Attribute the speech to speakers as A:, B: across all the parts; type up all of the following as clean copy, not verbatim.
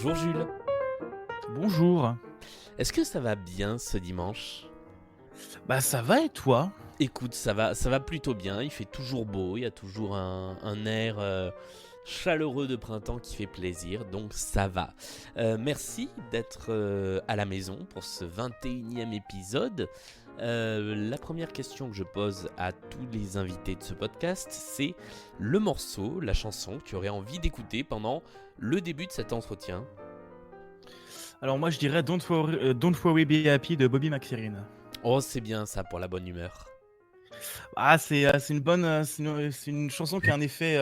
A: Bonjour Jules.
B: Bonjour.
A: Est-ce que ça va bien ce dimanche?
B: Bah ça va et toi?
A: Écoute, ça va plutôt bien, il fait toujours beau, il y a toujours un air chaleureux de printemps qui fait plaisir, donc ça va. Merci d'être à la maison pour ce 21e épisode. La première question que je pose à tous les invités de ce podcast, c'est le morceau, la chanson que tu aurais envie d'écouter pendant le début de cet entretien.
B: Alors moi je dirais Don't Worry Be Happy de Bobby McFerrin.
A: Oh, c'est bien ça pour la bonne humeur.
B: Ah c'est une bonne c'est une chanson qui a un effet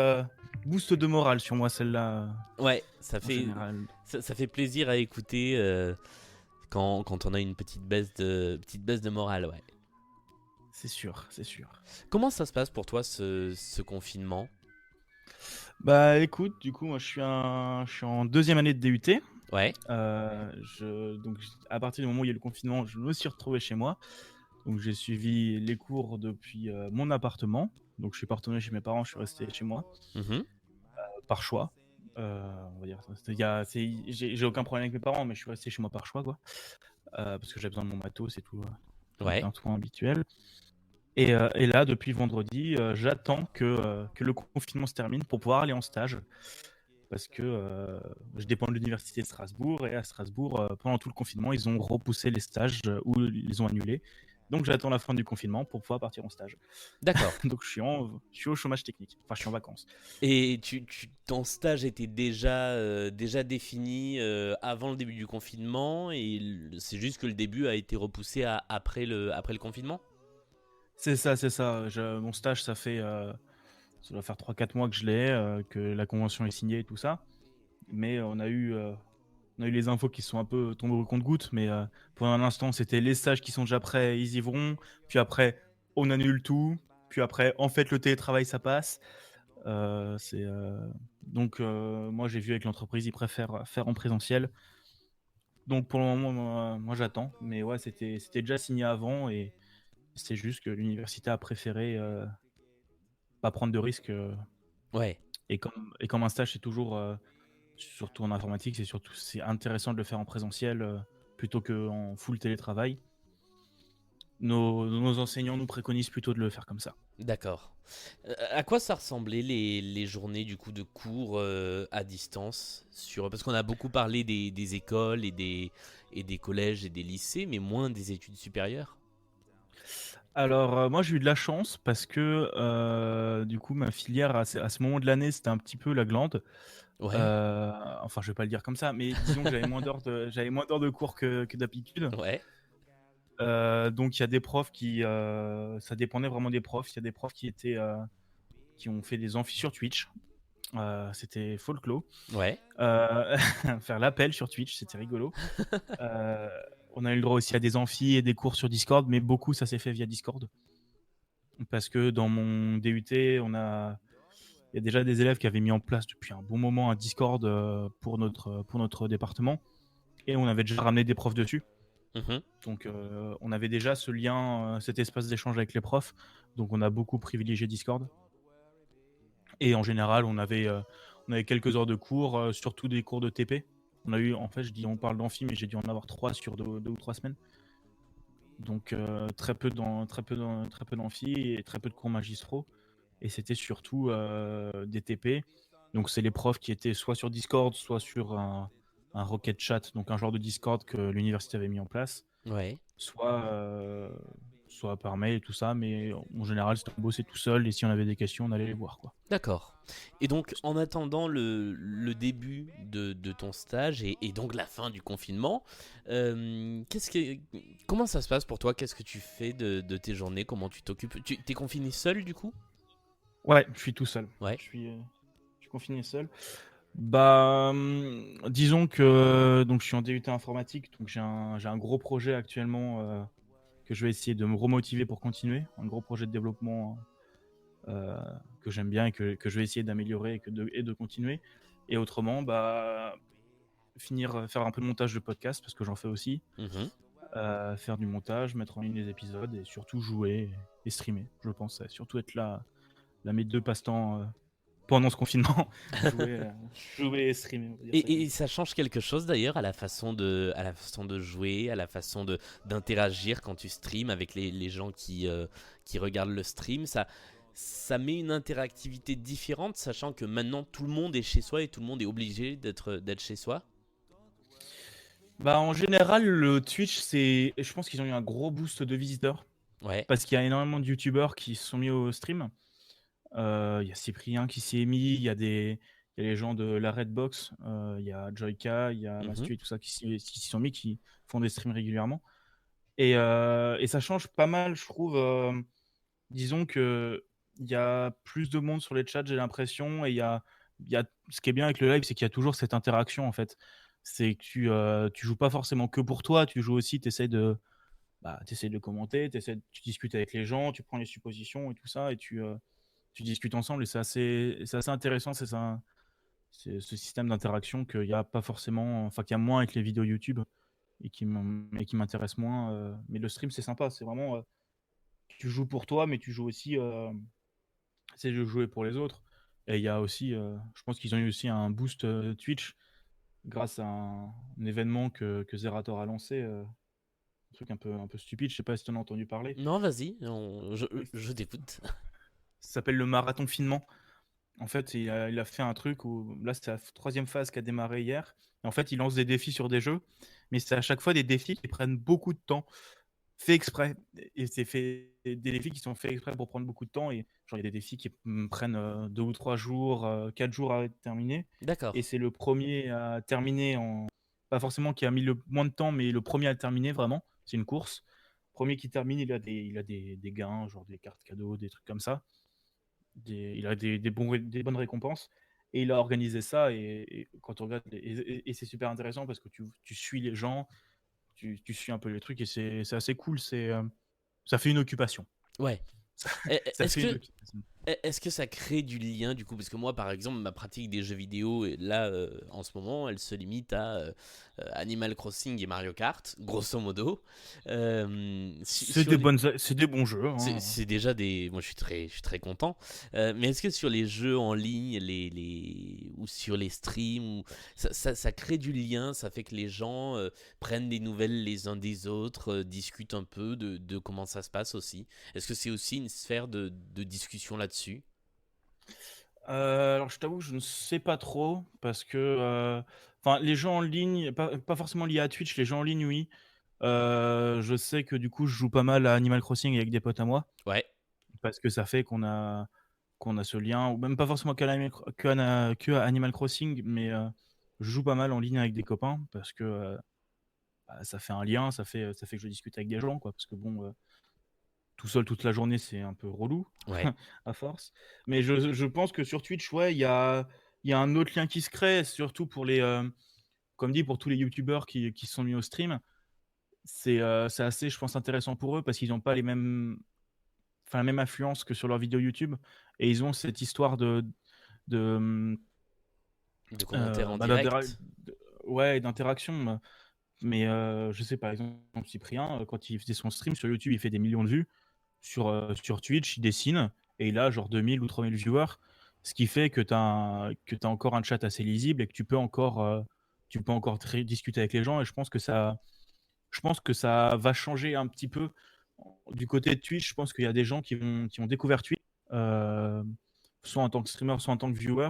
B: boost de morale sur moi celle-là
A: Ouais,
B: en général.
A: ça fait plaisir à écouter quand on a une petite baisse de morale, ouais.
B: C'est sûr, c'est sûr.
A: Comment ça se passe pour toi ce confinement?
B: Bah écoute, du coup moi je suis en deuxième année de DUT.
A: Ouais.
B: Donc à partir du moment où il y a eu le confinement, je me suis retrouvé chez moi. Donc j'ai suivi les cours depuis mon appartement. Donc je suis pas retourné chez mes parents, je suis resté chez moi.
A: Mhm.
B: Par choix. On va dire. J'ai aucun problème avec mes parents, mais je suis resté chez moi par choix, quoi. Parce que j'ai besoin de mon matos et tout, un
A: Ouais.
B: tintouin habituel. Et là, depuis vendredi, j'attends que le confinement se termine pour pouvoir aller en stage. Parce que je dépends de l'université de Strasbourg, et à Strasbourg, pendant tout le confinement, ils ont repoussé les stages ou ils ont annulé. Donc j'attends la fin du confinement pour pouvoir partir en stage.
A: D'accord.
B: Donc je suis au chômage technique. Enfin, je suis en vacances.
A: Et ton stage était déjà défini avant le début du confinement et c'est juste que le début a été repoussé après le confinement?
B: C'est ça, c'est ça. Mon stage, ça doit faire 3 4 mois que je l'ai, que la convention est signée et tout ça. Mais on a eu les infos qui sont un peu tombées au compte-gouttes. Mais pendant un instant, c'était les stages qui sont déjà prêts, ils y vont. Puis après, on annule tout. Puis après, en fait, le télétravail, ça passe. Donc, moi, j'ai vu avec l'entreprise, ils préfèrent faire en présentiel. Donc, pour le moment, moi j'attends. Mais ouais, c'était déjà signé avant. Et c'est juste que l'université a préféré pas prendre de risques.
A: Ouais.
B: Et comme un stage, c'est toujours, surtout en informatique, c'est intéressant de le faire en présentiel plutôt qu'en full télétravail. Nos enseignants nous préconisent plutôt de le faire comme ça.
A: D'accord. À quoi ça ressemblait les journées du coup de cours à distance parce qu'on a beaucoup parlé des écoles et des collèges et des lycées, mais moins des études supérieures.
B: Alors, moi, j'ai eu de la chance parce que du coup, ma filière à ce moment de l'année, c'était un petit peu la glande.
A: Ouais,
B: Enfin, je vais pas le dire comme ça, mais disons que j'avais moins d'heures de cours que d'habitude.
A: ouais,
B: Donc, il y a des profs ça dépendait vraiment des profs. Il y a des profs qui ont fait des amphis sur Twitch. C'était folklore.
A: ouais.
B: Euh, Faire l'appel sur Twitch, c'était rigolo. Euh, on a eu le droit aussi à des amphis et des cours sur Discord, mais beaucoup ça s'est fait via Discord. Parce que dans mon DUT, il y a déjà des élèves qui avaient mis en place depuis un bon moment un Discord pour notre département, et on avait déjà ramené des profs dessus.
A: Mhm.
B: Donc on avait déjà ce lien, cet espace d'échange avec les profs. Donc on a beaucoup privilégié Discord. Et en général, on avait quelques heures de cours, surtout des cours de TP. On a eu, en fait, on parle d'amphi, mais j'ai dû en avoir 3 sur 2 ou 3 semaines. Donc très peu d'amphi et très peu de cours magistraux. Et c'était surtout des TP. Donc c'est les profs qui étaient soit sur Discord, soit sur un Rocket Chat, donc un genre de Discord que l'université avait mis en place,
A: Ouais.
B: soit, soit par mail et tout ça. Mais en général, c'était on bossait tout seul, et si on avait des questions, on allait les voir, quoi.
A: D'accord. Et donc, en attendant le début de ton stage et donc la fin du confinement, comment ça se passe pour toi? Qu'est-ce que tu fais de tes journées? Comment tu t'occupes? Tu t'es confiné seul du coup?
B: Ouais, je suis tout seul.
A: Ouais.
B: Je suis confiné seul. Bah, disons que donc je suis en DUT informatique, donc j'ai un gros projet actuellement que je vais essayer de me remotiver pour continuer, un gros projet de développement euh, que j'aime bien et que je vais essayer d'améliorer et de continuer. Et autrement, bah, faire un peu de montage de podcast parce que j'en fais aussi,
A: Mhm.
B: faire du montage, mettre en ligne les épisodes et surtout jouer et streamer. Je pense surtout être là mes deux passe-temps pendant ce confinement, jouer, jouer et streamer, on va dire ça comme
A: Et
B: ça.
A: ça change quelque chose d'ailleurs à la façon de jouer, à la façon d'interagir quand tu streams avec les gens qui regardent le stream. Ça met une interactivité différente, sachant que maintenant tout le monde est chez soi et tout le monde est obligé d'être chez soi.
B: Bah, en général, le Twitch, je pense qu'ils ont eu un gros boost de visiteurs
A: Ouais.
B: parce qu'il y a énormément de youtubeurs qui se sont mis au stream. Il y a Cyprien qui s'y est mis, il y a les gens de la Redbox, il y a Joyka, il y a
A: Mhm.
B: Mastu et tout ça qui s'y sont mis, qui font des streams régulièrement. Et ça change pas mal, je trouve. Disons que il y a plus de monde sur les chats, j'ai l'impression, et ce qui est bien avec le live, c'est qu'il y a toujours cette interaction en fait. C'est que tu joues pas forcément que pour toi, tu joues aussi, t'essayes de commenter, tu discutes avec les gens, tu prends les suppositions et tout ça, et tu discutes ensemble, et c'est assez intéressant, c'est ce système d'interaction qu'il y a pas forcément, enfin qu'il y a moins avec les vidéos YouTube et qui m'intéresse moins. Mais le stream, c'est sympa, c'est vraiment, tu joues pour toi, mais tu joues aussi, c'est de jouer pour les autres. Et il y a aussi, je pense qu'ils ont eu aussi un boost Twitch grâce à un événement que Zerator a lancé, un truc un peu stupide, je sais pas si tu en as entendu parler.
A: Non, vas-y, je t'écoute.
B: Ça s'appelle le marathon finement. En fait, il a fait un truc où là, c'est la troisième phase qui a démarré hier. Et en fait, il lance des défis sur des jeux, mais c'est à chaque fois des défis qui prennent beaucoup de temps, fait exprès. Et c'est fait des défis qui sont faits exprès pour prendre beaucoup de temps. Et genre, il y a des défis qui prennent 2 ou 3 jours, 4 jours à être terminés.
A: D'accord.
B: Et c'est le premier à terminer pas forcément qui a mis le moins de temps, mais le premier à terminer vraiment. C'est une course. Premier qui termine, il a des gains, genre des cartes cadeaux, des trucs comme ça. Il a des bonnes récompenses. Et il a organisé ça. Et quand on regarde, et c'est super intéressant parce que tu suis les gens, tu suis un peu les trucs et c'est assez cool. Ça fait une occupation.
A: Ouais.
B: Ça, ça
A: Est-ce
B: fait une
A: que
B: occupation.
A: Est-ce que ça crée du lien du coup? Parce que moi, par exemple, ma pratique des jeux vidéo, là, en ce moment, elle se limite à Animal Crossing et Mario Kart, grosso modo. Sur les...
B: C'est des bons jeux,
A: C'est
B: hein.
A: c'est déjà des... Moi, je suis très content. Mais est-ce que sur les jeux en ligne ou sur les streams, ça crée du lien, ça fait que les gens prennent des nouvelles les uns des autres, discutent un peu de comment ça se passe aussi? Est-ce que c'est aussi une sphère de discussion là-dessus?
B: Alors, je t'avoue que je ne sais pas trop parce que, enfin, les gens en ligne, pas forcément liés à Twitch, les gens en ligne, oui. Je sais que du coup, je joue pas mal à Animal Crossing avec des potes à moi
A: Ouais.
B: parce que ça fait qu'on a ce lien, ou même pas forcément que à Animal Crossing, mais je joue pas mal en ligne avec des copains parce que bah, ça fait un lien, ça fait que je discute avec des gens, quoi. Parce que bon, tout seul toute la journée, c'est un peu relou
A: Ouais.
B: à force. Mais je pense que sur Twitch, ouais, il y a un autre lien qui se crée, surtout comme dit, pour tous les youtubeurs qui se sont mis au stream. C'est assez, je pense, intéressant pour eux parce qu'ils n'ont pas la même influence que sur leurs vidéos YouTube, et ils ont cette histoire de,
A: De commentaires en direct.
B: ouais, d'interaction. Mais je sais, par exemple, Cyprien, quand il faisait son stream sur YouTube, il fait des millions de vues. Sur Twitch, il dessine et il a genre 2000 ou 3000 viewers, ce qui fait que tu as encore un chat assez lisible et que tu peux encore discuter avec les gens. Et je pense que ça va changer un petit peu du côté de Twitch. Je pense qu'il y a des gens qui ont découvert Twitch, euh, soit en tant que streamer, soit en tant que viewer,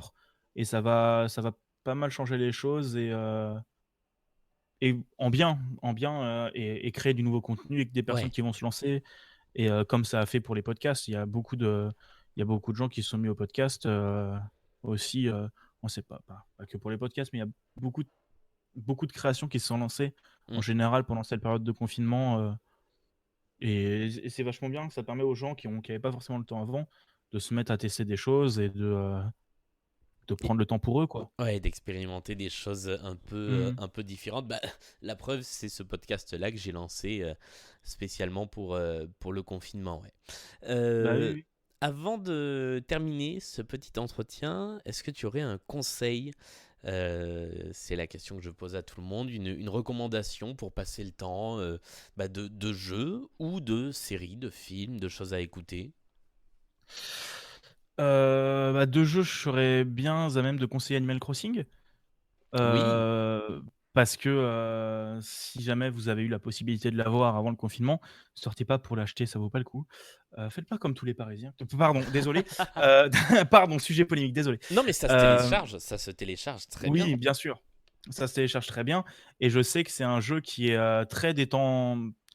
B: et ça va pas mal changer les choses, et en bien, et créer du nouveau contenu avec des personnes
A: Ouais.
B: qui vont se lancer. Et comme ça a fait pour les podcasts, il y a beaucoup de gens qui se sont mis au podcast aussi. On sait pas que pour les podcasts, mais il y a beaucoup, beaucoup de créations qui se sont lancées en
A: Mm.
B: général pendant cette période de confinement. Et c'est vachement bien. Ça permet aux gens qui n'avaient pas forcément le temps avant de se mettre à tester des choses et de
A: Et-
B: prendre le temps pour eux, quoi.
A: ouais, d'expérimenter des choses
B: Mhm.
A: un peu différentes. Bah, la preuve, c'est ce podcast-là que j'ai lancé spécialement pour le confinement. Ouais.
B: Bah oui,
A: Euh,
B: oui.
A: Avant de terminer ce petit entretien, est-ce que tu aurais un conseil? C'est la question que je pose à tout le monde, une recommandation pour passer le temps de jeux ou de séries, de films, de choses à écouter.
B: De jeux, je serais bien à même de conseiller Animal Crossing.
A: Oui.
B: Parce que, si jamais vous avez eu la possibilité de l'avoir avant le confinement, sortez pas pour l'acheter, ça vaut pas le coup. Faites pas comme tous les Parisiens. Pardon, désolé. Heu, pardon, sujet polémique, désolé.
A: Non, mais
B: Hem,
A: ça se télécharge très bien.
B: oui, bien sûr, ça se télécharge très bien et je sais que c'est un jeu qui est, très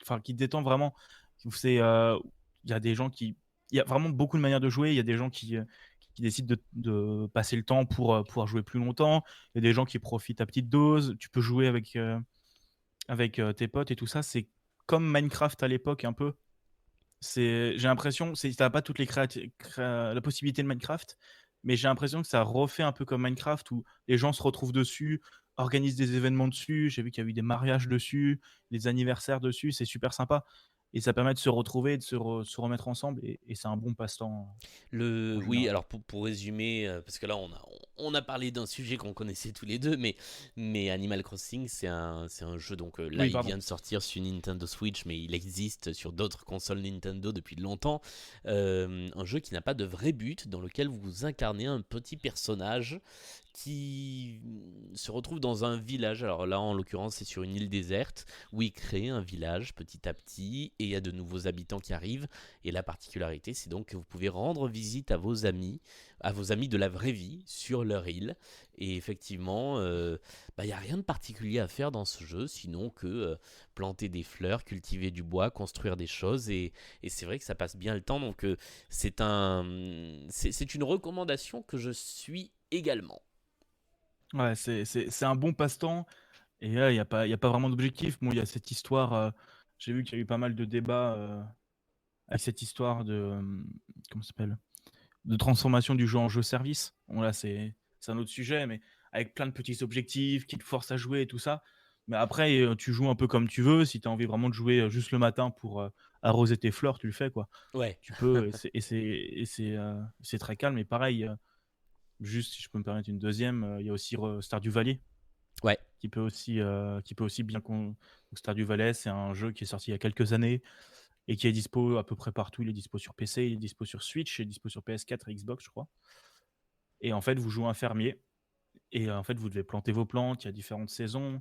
B: enfin qui détend vraiment. C'est, il y a des gens qui il y a vraiment beaucoup de manières de jouer. Il y a des gens qui décident de passer le temps pour, pouvoir jouer plus longtemps. Il y a des gens qui profitent à petite dose. Tu peux jouer avec, tes potes et tout ça. C'est comme Minecraft à l'époque un peu. J'ai l'impression, tu as pas toutes les la possibilité de Minecraft, mais j'ai l'impression que ça refait un peu comme Minecraft où les gens se retrouvent dessus, organisent des événements dessus. J'ai vu qu'il y a eu des mariages dessus, des anniversaires dessus, c'est super sympa et ça permet de se retrouver, de se remettre ensemble et c'est un bon passe-temps en
A: Oui,
B: général.
A: alors pour résumer, parce que là on a parlé d'un sujet qu'on connaissait tous les deux, mais Animal Crossing c'est un jeu, donc là
B: Oui,
A: il
B: pardon.
A: vient de sortir sur Nintendo Switch, mais il existe sur d'autres consoles Nintendo depuis longtemps. Un jeu qui n'a pas de vrai but, dans lequel vous incarnez un petit personnage qui se retrouve dans un village. Alors là en l'occurrence c'est sur une île déserte, où il crée un village petit à petit, et il y a de nouveaux habitants qui arrivent. Et la particularité, c'est donc que vous pouvez rendre visite à vos amis de la vraie vie sur leur île. Et effectivement, il n'y a rien de particulier à faire dans ce jeu, sinon que planter des fleurs, cultiver du bois, construire des choses. Et c'est vrai que ça passe bien le temps. Donc c'est une recommandation que je suis également.
B: Ouais, c'est un bon passe-temps et là, il y a pas vraiment d'objectif. Bon, il y a cette histoire, j'ai vu qu'il y a eu pas mal de débats, avec cette histoire de, comment ça s'appelle? De transformation du jeu en jeu service. Bon là, c'est un autre sujet, mais avec plein de petits objectifs qui te forcent à jouer et tout ça. Mais après, tu joues un peu comme tu veux. Si tu as envie vraiment de jouer, juste le matin pour, arroser tes fleurs, tu le fais, quoi.
A: Ouais,
B: Tu peux et c'est très calme et pareil, juste si je peux me permettre une deuxième, il y a aussi Stardew Valley
A: ouais.
B: qui peut aussi bien donc Stardew Valley, c'est un jeu qui est sorti il y a quelques années et qui est dispo à peu près partout. Il est dispo sur PC, il est dispo sur Switch, il est dispo sur PS4 et Xbox, je crois. Et en fait, vous jouez un fermier et en fait, vous devez planter vos plantes. Il y a différentes saisons,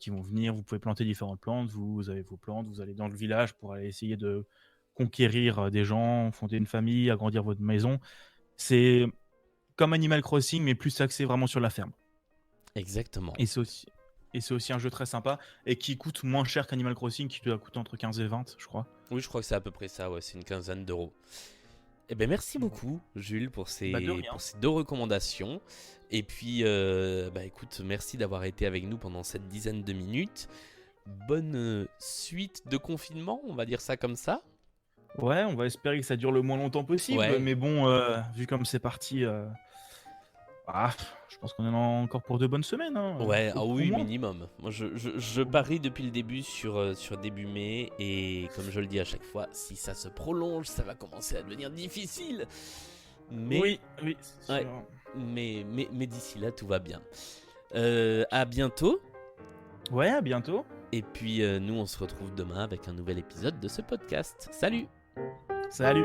B: qui vont venir. Vous pouvez planter différentes plantes. Vous avez vos plantes, vous allez dans le village pour aller essayer de conquérir, des gens, fonder une famille, agrandir votre maison. C'est comme Animal Crossing, mais plus axé vraiment sur la ferme.
A: Exactement.
B: Et c'est aussi un jeu très sympa et qui coûte moins cher qu'Animal Crossing, qui doit coûter entre 15 et 20, je crois.
A: Oui, je crois que c'est à peu près ça, ouais, c'est une quinzaine d'euros. Eh ben merci
B: Voilà.
A: beaucoup Jules
B: Bah, de
A: pour
B: rien.
A: ces deux recommandations. Et puis écoute, merci d'avoir été avec nous pendant cette dizaine de minutes. Bonne suite de confinement, on va dire ça comme ça.
B: Ouais, on va espérer que ça dure le moins longtemps possible,
A: Ouais,
B: mais bon, vu comme c'est parti, je pense qu'on en a encore pour 2 bonnes semaines, hein,
A: ouais,
B: au
A: oui,
B: moins.
A: minimum. Moi je parie depuis le début sur début mai, et comme je le dis à chaque fois, si ça se prolonge, ça va commencer à devenir difficile. Mais,
B: Oui, oui, c'est
A: ouais,
B: sûr.
A: mais d'ici là, tout va bien. À bientôt.
B: Ouais, à bientôt.
A: Et puis nous, on se retrouve demain avec un nouvel épisode de ce podcast. Salut!
B: Salut.